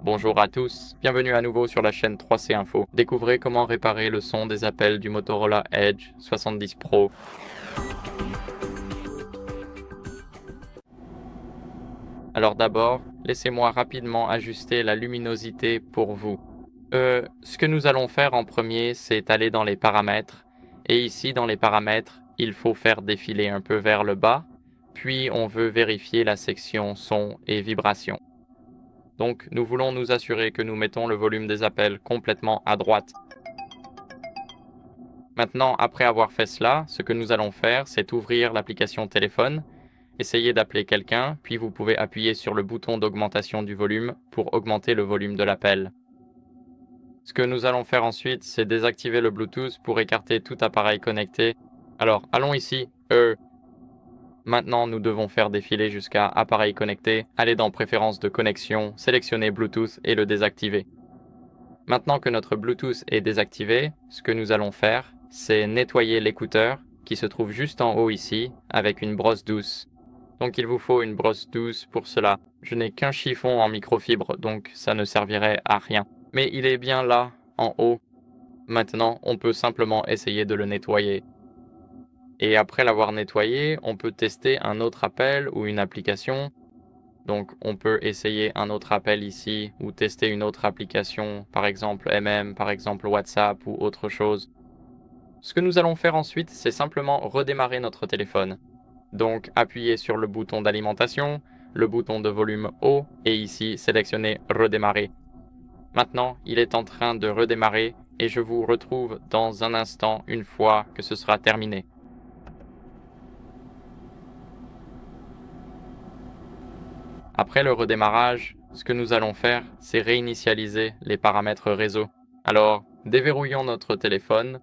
Bonjour à tous, bienvenue à nouveau sur la chaîne 3C Info. Découvrez comment réparer le son des appels du Motorola Edge 70 Pro. Alors d'abord, laissez-moi rapidement ajuster la luminosité pour vous. Ce que nous allons faire en premier, c'est aller dans les paramètres. Et ici, dans les paramètres, il faut faire défiler un peu vers le bas. Puis on veut vérifier la section son et vibration. Donc, nous voulons nous assurer que nous mettons le volume des appels complètement à droite. Maintenant, après avoir fait cela, ce que nous allons faire, c'est ouvrir l'application téléphone, essayer d'appeler quelqu'un, puis vous pouvez appuyer sur le bouton d'augmentation du volume pour augmenter le volume de l'appel. Ce que nous allons faire ensuite, c'est désactiver le Bluetooth pour écarter tout appareil connecté. Alors, allons ici, Maintenant, nous devons faire défiler jusqu'à appareil connecté, aller dans préférences de connexion, sélectionner Bluetooth et le désactiver. Maintenant que notre Bluetooth est désactivé, ce que nous allons faire, c'est nettoyer l'écouteur qui se trouve juste en haut ici avec une brosse douce. Donc il vous faut une brosse douce pour cela. Je n'ai qu'un chiffon en microfibre, donc ça ne servirait à rien. Mais il est bien là, en haut. Maintenant, on peut simplement essayer de le nettoyer. Et après l'avoir nettoyé, on peut tester un autre appel ou une application. Donc on peut essayer un autre appel ici ou tester une autre application, par exemple MM, par exemple WhatsApp ou autre chose. Ce que nous allons faire ensuite, c'est simplement redémarrer notre téléphone. Donc appuyez sur le bouton d'alimentation, le bouton de volume haut et ici sélectionnez redémarrer. Maintenant, il est en train de redémarrer et je vous retrouve dans un instant une fois que ce sera terminé. Après le redémarrage, ce que nous allons faire, c'est réinitialiser les paramètres réseau. Alors, déverrouillons notre téléphone.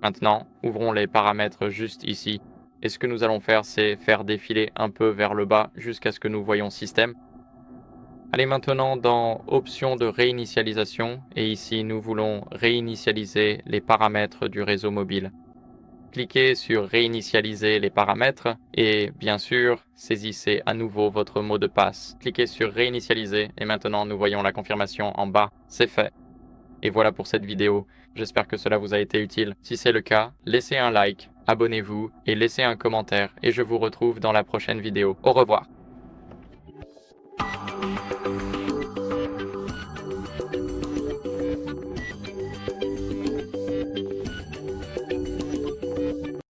Maintenant, ouvrons les paramètres juste ici. Et ce que nous allons faire, c'est faire défiler un peu vers le bas jusqu'à ce que nous voyons système. Allez maintenant dans options de réinitialisation et ici nous voulons réinitialiser les paramètres du réseau mobile. Cliquez sur réinitialiser les paramètres et bien sûr, saisissez à nouveau votre mot de passe. Cliquez sur réinitialiser et maintenant nous voyons la confirmation en bas. C'est fait. Et voilà pour cette vidéo. J'espère que cela vous a été utile. Si c'est le cas, laissez un like, abonnez-vous et laissez un commentaire et je vous retrouve dans la prochaine vidéo. Au revoir.